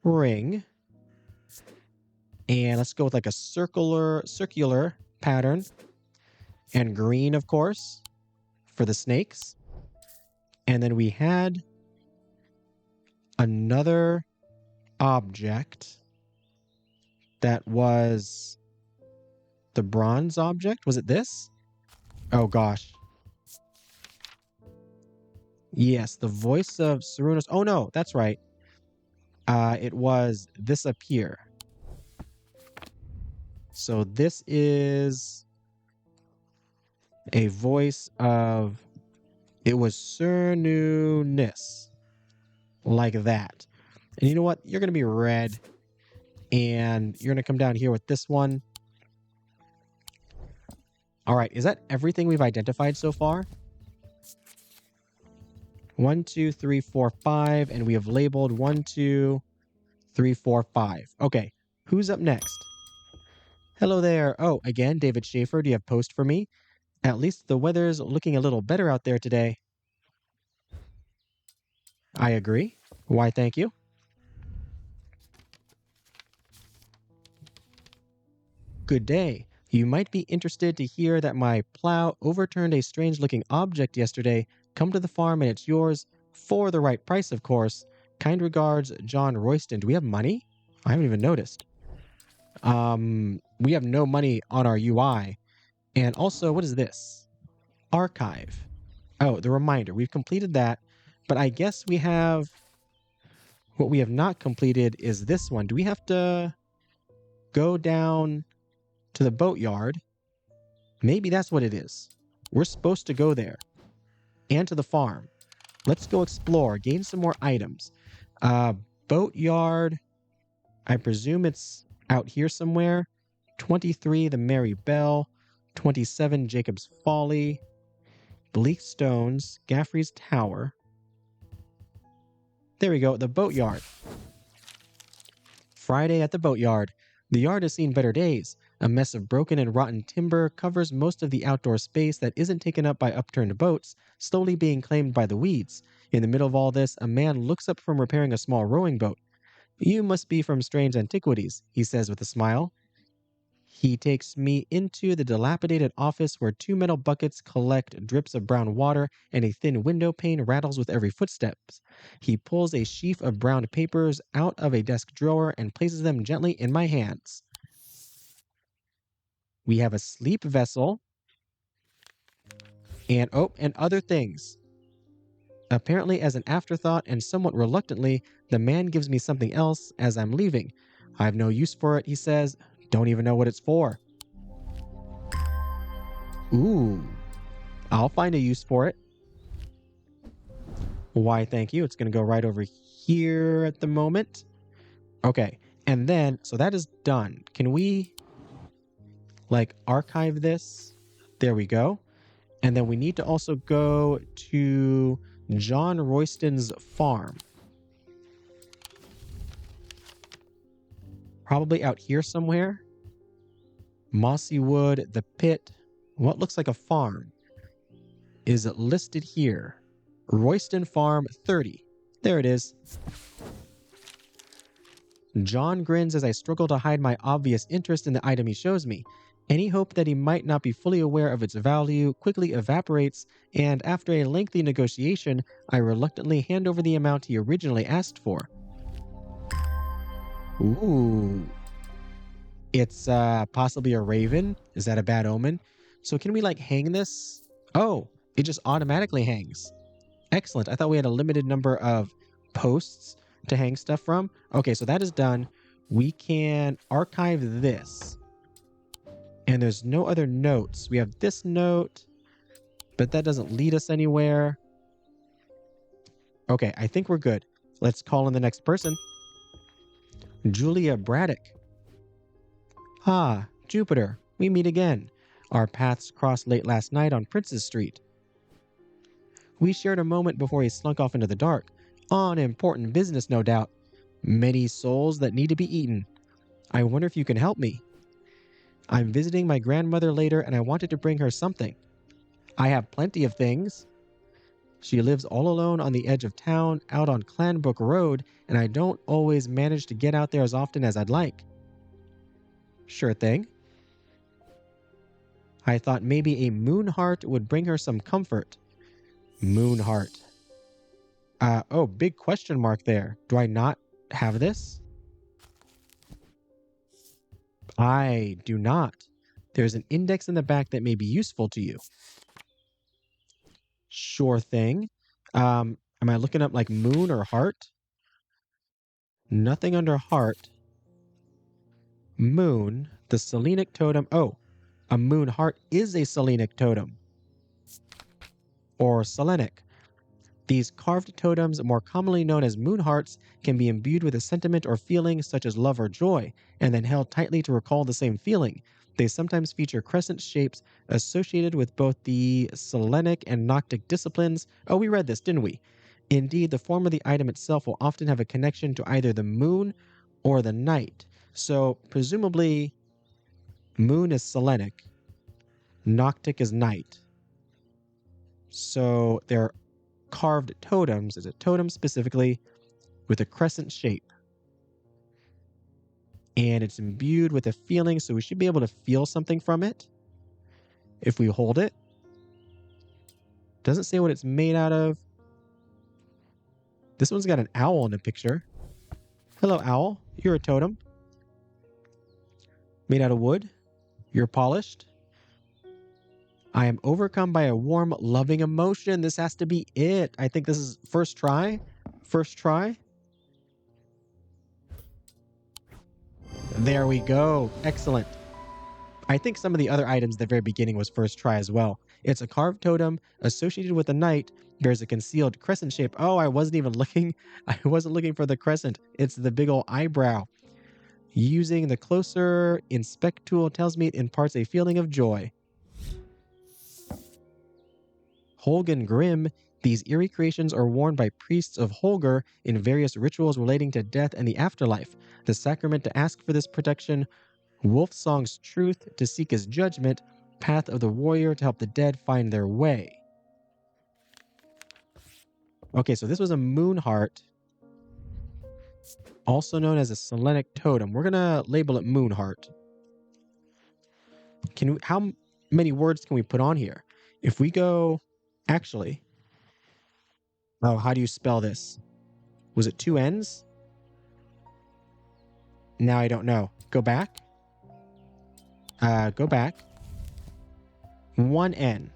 ring. And let's go with like a circular pattern. And green, of course, for the snakes. And then we had another object that was the bronze object. Was it this? Oh, gosh. Yes, the voice of Cernunnos. Oh, no, that's right. It was this up here. So this is a voice of... It was Cernunnos. Like that. And you know what? You're going to be red. And you're going to come down here with this one. All right. Is that everything we've identified so far? 1, 2, 3, 4, 5. And we have labeled 1, 2, 3, 4, 5. Okay. Who's up next? Hello there. Oh, again, David Chafer. Do you have post for me? At least the weather's looking a little better out there today. I agree. Why, thank you. Good day. You might be interested to hear that my plow overturned a strange-looking object yesterday. Come to the farm and it's yours, for the right price, of course. Kind regards, John Royston. Do we have money? I haven't even noticed. We have no money on our UI. And also, what is this? Archive. Oh, the reminder. We've completed that. But I guess we have... What we have not completed is this one. Do we have to go down to the boatyard? Maybe that's what it is. We're supposed to go there. And to the farm. Let's go explore. Gain some more items. Boatyard. I presume it's out here somewhere. 23, the Merry Bell. 27, Jacob's Folly. Bleak Stones. Gaffrey's Tower. There we go, the boatyard. Friday at the boatyard. The yard has seen better days. A mess of broken and rotten timber covers most of the outdoor space that isn't taken up by upturned boats, slowly being claimed by the weeds. In the middle of all this, a man looks up from repairing a small rowing boat. You must be from strange antiquities, he says with a smile. He takes me into the dilapidated office where 2 metal buckets collect drips of brown water and a thin window pane rattles with every footsteps. He pulls a sheaf of brown papers out of a desk drawer and places them gently in my hands. We have a sleep vessel and other things. Apparently, as an afterthought and somewhat reluctantly, the man gives me something else as I'm leaving. I have no use for it, he says. Don't even know what it's for. Ooh, I'll find a use for it. Why, thank you. It's going to go right over here at the moment. Okay, and then, so that is done. Can we, like, archive this? There we go. And then we need to also go to John Royston's farm. Probably out here somewhere. Mossy Wood, the pit, what looks like a farm is listed here. Royston Farm 30. There it is. John grins as I struggle to hide my obvious interest in the item he shows me. Any hope that he might not be fully aware of its value quickly evaporates, and after a lengthy negotiation, I reluctantly hand over the amount he originally asked for. Ooh. It's possibly a raven. Is that a bad omen? So can we like hang this? Oh, it just automatically hangs. Excellent. I thought we had a limited number of posts to hang stuff from. Okay, so that is done. We can archive this. And there's no other notes. We have this note, but that doesn't lead us anywhere. Okay, I think we're good. Let's call in the next person. Julia Braddock. Ah, Jupiter, we meet again. Our paths crossed late last night on Prince's Street. We shared a moment before he slunk off into the dark. On important business, no doubt. Many souls that need to be eaten. I wonder if you can help me. I'm visiting my grandmother later and I wanted to bring her something. I have plenty of things. She lives all alone on the edge of town, out on Clanbrook Road, and I don't always manage to get out there as often as I'd like. Sure thing. I thought maybe a moon heart would bring her some comfort. Moon heart. Oh, big question mark there. Do I not have this? I do not. There's an index in the back that may be useful to you. Sure thing. Am I looking up like moon or heart? Nothing under heart. Moon, the Selenic totem. Oh, a moon heart is a Selenic totem. Or Selenic. These carved totems, more commonly known as moon hearts, can be imbued with a sentiment or feeling such as love or joy, and then held tightly to recall the same feeling. They sometimes feature crescent shapes associated with both the Selenic and Noctic disciplines. Oh, we read this, didn't we? Indeed, the form of the item itself will often have a connection to either the moon or the night. So, presumably, moon is Selenic, Noctic is night. So, they're carved totems. Is a totem specifically with a crescent shape. And it's imbued with a feeling, so we should be able to feel something from it if we hold it. Doesn't say what it's made out of. This one's got an owl in the picture. Hello, owl. You're a totem. Made out of wood. You're polished. I am overcome by a warm, loving emotion. This has to be it. I think this is first try. First try. There we go. Excellent. I think some of the other items at the very beginning was first try as well. It's a carved totem associated with the knight. Bears a concealed crescent shape. Oh, I wasn't even looking. I wasn't looking for the crescent. It's the big old eyebrow. Using the closer inspect tool tells me it imparts a feeling of joy. Holgen Grim. These eerie creations are worn by priests of Holger in various rituals relating to death and the afterlife. The sacrament to ask for this protection, Wolfsong's truth to seek his judgment, path of the warrior to help the dead find their way. Okay, so this was a moon heart, also known as a Selenic totem. We're going to label it moon heart. How many words can we put on here? If we go, actually, oh, how do you spell this? Was it 2 N's? Now I don't know. Go back. Go back. 1 N.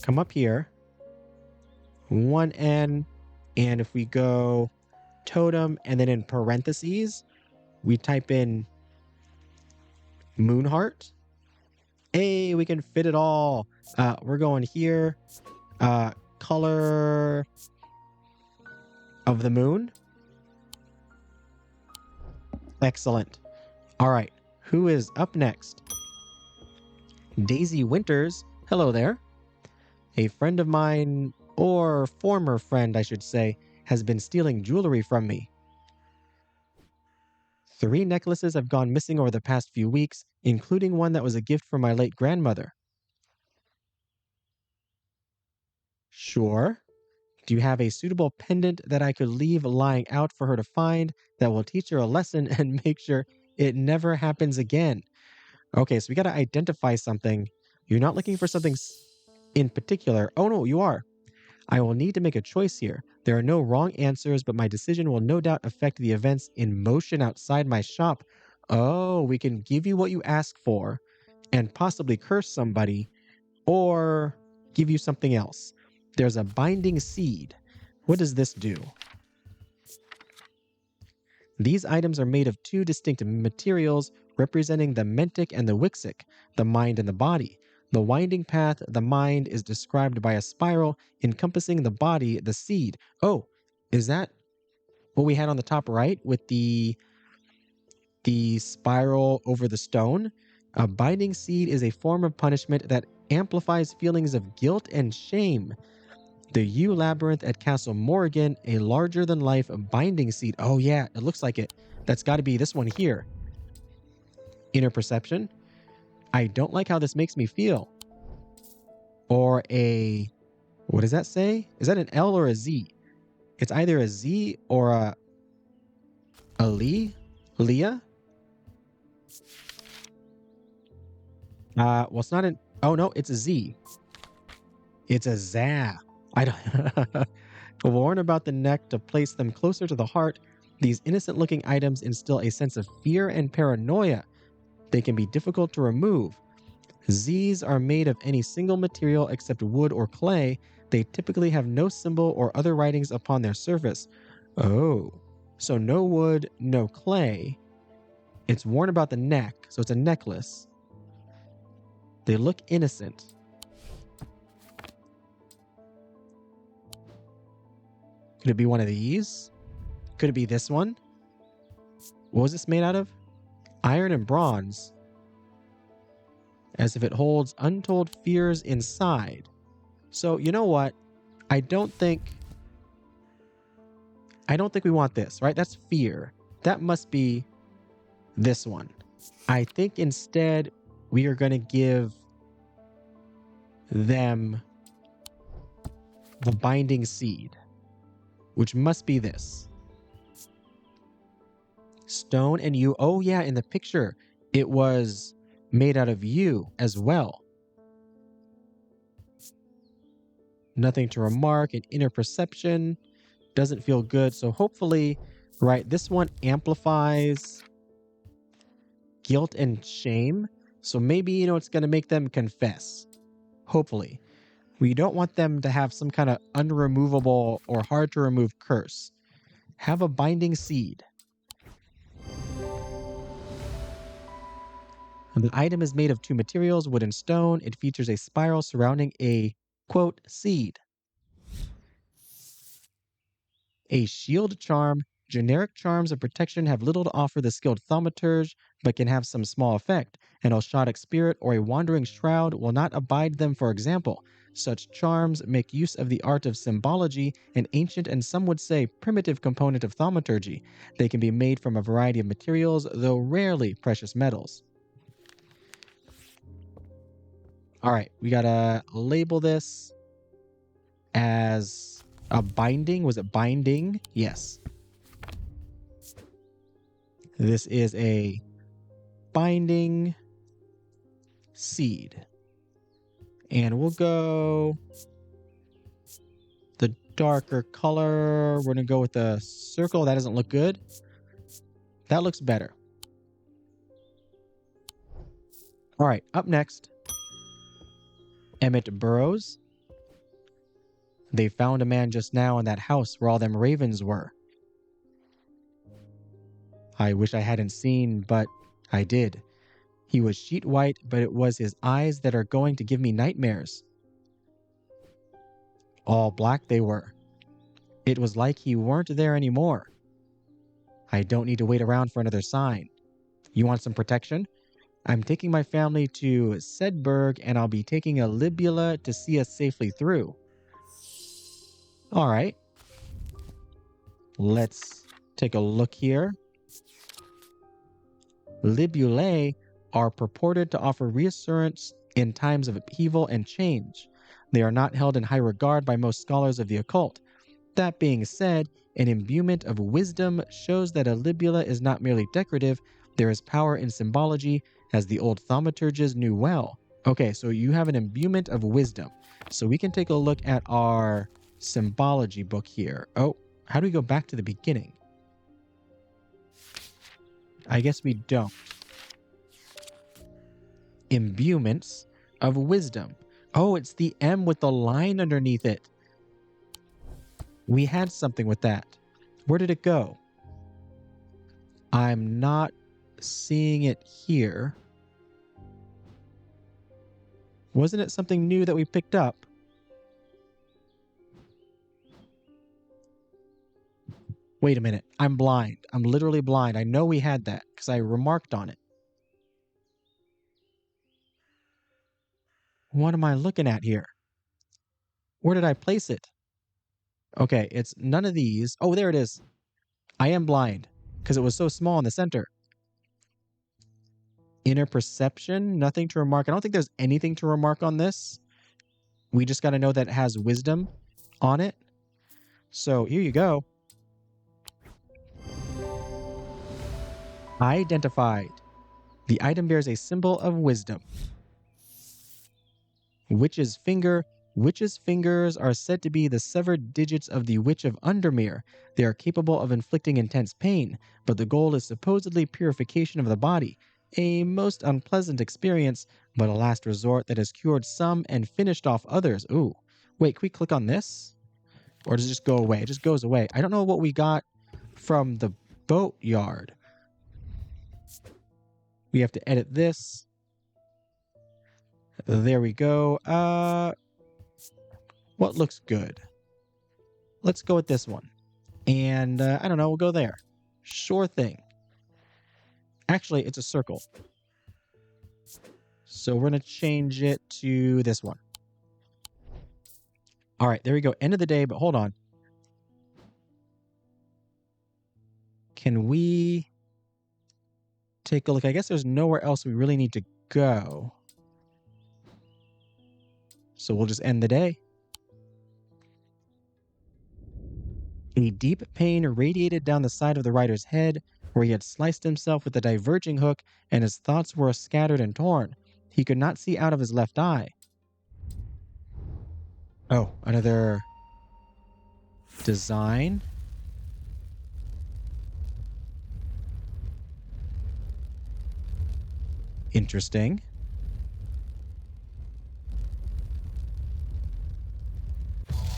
Come up here. 1 N. And if we go totem and then in parentheses, we type in Moonheart. Hey, we can fit it all. We're going here. Color of the moon. Excellent. All right. Who is up next? Daisy Winters. Hello there. A friend of mine, or former friend, I should say, has been stealing jewelry from me. 3 necklaces have gone missing over the past few weeks, including one that was a gift from my late grandmother. Sure. Do you have a suitable pendant that I could leave lying out for her to find that will teach her a lesson and make sure it never happens again? Okay, so we got to identify something. You're not looking for something in particular. Oh no, you are. I will need to make a choice here. There are no wrong answers, but my decision will no doubt affect the events in motion outside my shop. Oh, we can give you what you ask for and possibly curse somebody or give you something else. There's a binding seed. What does this do? These items are made of 2 distinct materials representing the mentic and the wixic, the mind and the body. The winding path, the mind, is described by a spiral encompassing the body, the seed. Oh, is that what we had on the top right with the spiral over the stone? A binding seed is a form of punishment that amplifies feelings of guilt and shame. The U Labyrinth at Castle Morrigan, a larger-than-life binding seed. Oh yeah, it looks like it. That's got to be this one here. Inner perception. I don't like how this makes me feel. Or a... What does that say? Is that an L or a Z? It's either a Z or a Leah? Well, it's not an... Oh, no, it's a Z. It's a Zeah. I don't... Worn about the neck to place them closer to the heart, these innocent-looking items instill a sense of fear and paranoia. They can be difficult to remove. Z's are made of any single material except wood or clay. They typically have no symbol or other writings upon their surface. Oh, so no wood, no clay. It's worn about the neck, so it's a necklace. They look innocent. Could it be one of these? Could it be this one? What was this made out of? Iron and bronze. As if it holds untold fears inside. So, you know what? I don't think we want this, right? That's fear. That must be this one. I think instead we are going to give them the binding seed, which must be this. Stone and yew. Oh yeah, in the picture, it was made out of yew as well. Nothing to remark. An inner perception. Doesn't feel good. So hopefully, right, this one amplifies guilt and shame. So maybe, it's going to make them confess. Hopefully. We don't want them to have some kind of unremovable or hard to remove curse. Have a binding seed. The item is made of 2 materials, wood and stone. It features a spiral surrounding a, quote, seed. A shield charm. Generic charms of protection have little to offer the skilled thaumaturge, but can have some small effect. An Oshotic spirit or a wandering shroud will not abide them, for example. Such charms make use of the art of symbology, an ancient and some would say primitive component of thaumaturgy. They can be made from a variety of materials, though rarely precious metals. All right, we gotta label this as a binding. Was it binding? Yes. This is a binding seed. And we'll go the darker color. We're going to go with the circle. That doesn't look good. That looks better. All right, up next, Emmett Burrows. They found a man just now in that house where all them ravens were. I wish I hadn't seen, but I did. He was sheet white, but it was his eyes that are going to give me nightmares. All black they were. It was like he weren't there anymore. I don't need to wait around for another sign. You want some protection? I'm taking my family to Sedberg, and I'll be taking a Libula to see us safely through. All right. Let's take a look here. Libulae are purported to offer reassurance in times of upheaval and change. They are not held in high regard by most scholars of the occult. That being said, an imbuement of wisdom shows that a Libula is not merely decorative, there is power in symbology, as the old thaumaturges knew well. Okay, so you have an imbuement of wisdom. So we can take a look at our symbology book here. Oh, how do we go back to the beginning? I guess we don't. Imbuements of wisdom. Oh, it's the M with the line underneath it. We had something with that. Where did it go? I'm not seeing it here. Wasn't it something new that we picked up? Wait a minute. I'm blind. I'm literally blind. I know we had that because I remarked on it. What am I looking at here? Where did I place it? Okay, it's none of these. Oh, there it is. I am blind because it was so small in the center. Inner perception, nothing to remark. I don't think there's anything to remark on this. We just got to know that it has wisdom on it. So here you go. Identified. The item bears a symbol of wisdom. Witch's finger. Witch's fingers are said to be the severed digits of the Witch of Undermere. They are capable of inflicting intense pain, but the goal is supposedly purification of the body. A most unpleasant experience, but a last resort that has cured some and finished off others. Ooh. Wait, can we click on this? Or does it just go away? It just goes away. I don't know what we got from the boatyard. We have to edit this. There we go. What looks good? Let's go with this one. And I don't know, we'll go there. Sure thing. Actually, it's a circle. So we're going to change it to this one. All right, there we go. End of the day, but hold on. Can we take a look? I guess there's nowhere else we really need to go. So we'll just end the day. A deep pain radiated down the side of the rider's head, where he had sliced himself with a diverging hook, and his thoughts were scattered and torn. He could not see out of his left eye. Oh, another design. Interesting.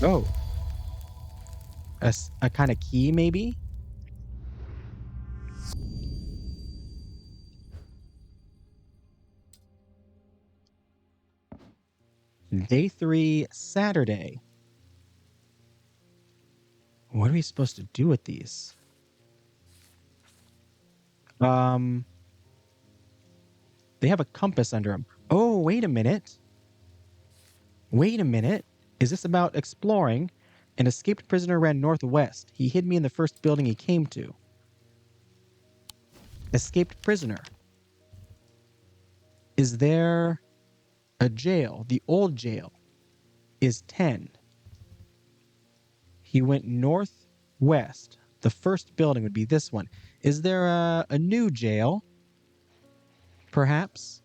Oh. A kind of key, maybe? Day 3, Saturday. What are we supposed to do with these? They have a compass under them. Oh, wait a minute. Wait a minute. Is this about exploring? An escaped prisoner ran northwest. He hid me in the first building he came to. Escaped prisoner. Is there a jail? The old jail is 10. He went northwest. The first building would be this one. Is there a new jail? perhaps?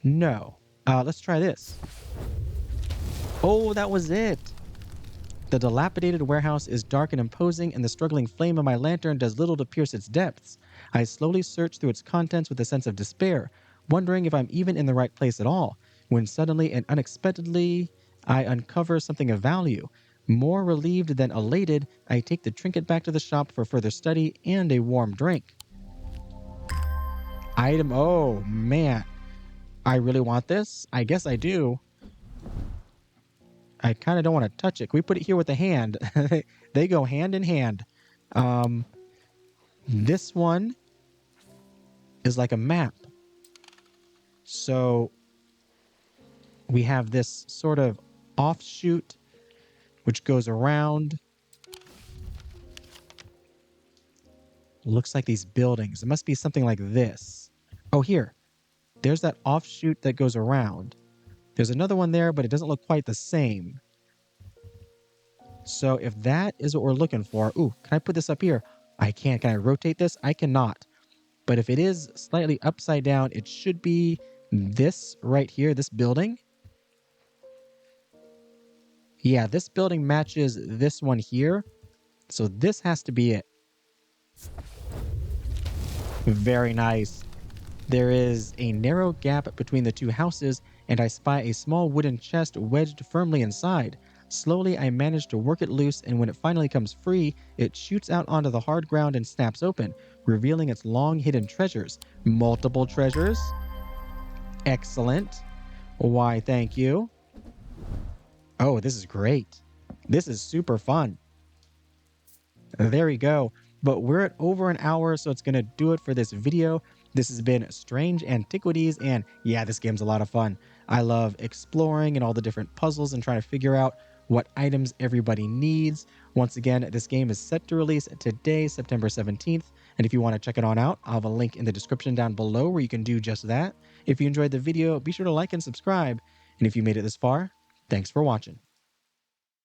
No. Let's try this. Oh, that was it. The dilapidated warehouse is dark and imposing, and the struggling flame of my lantern does little to pierce its depths. I slowly search through its contents with a sense of despair, wondering if I'm even in the right place at all, when suddenly and unexpectedly I uncover something of value. More relieved than elated, I take the trinket back to the shop for further study and a warm drink. Item, oh man. I really want this? I guess I do. I kind of don't want to touch it. Can we put it here with the hand? They go hand in hand. This one is like a map. So we have this sort of offshoot which goes around. Looks like these buildings. It must be something like this. Oh, here. There's that offshoot that goes around. There's another one there, but it doesn't look quite the same. So if that is what we're looking for... Ooh, can I put this up here? I can't. Can I rotate this? I cannot. But if it is slightly upside down, it should be this right here, this building. Yeah, this building matches this one here. So this has to be it. Very nice. There is a narrow gap between the two houses, and I spy a small wooden chest wedged firmly inside. Slowly, I manage to work it loose, and when it finally comes free, it shoots out onto the hard ground and snaps open, revealing its long-hidden treasures. Multiple treasures. Excellent. Why, thank you. Oh, this is great. This is super fun. There we go. But we're at over an hour, so it's going to do it for this video. This has been Strange Antiquities, and yeah, this game's a lot of fun. I love exploring and all the different puzzles and trying to figure out what items everybody needs. Once again, this game is set to release today, September 17th, and if you want to check it on out, I'll have a link in the description down below where you can do just that. If you enjoyed the video, be sure to like and subscribe, and if you made it this far, thanks for watching.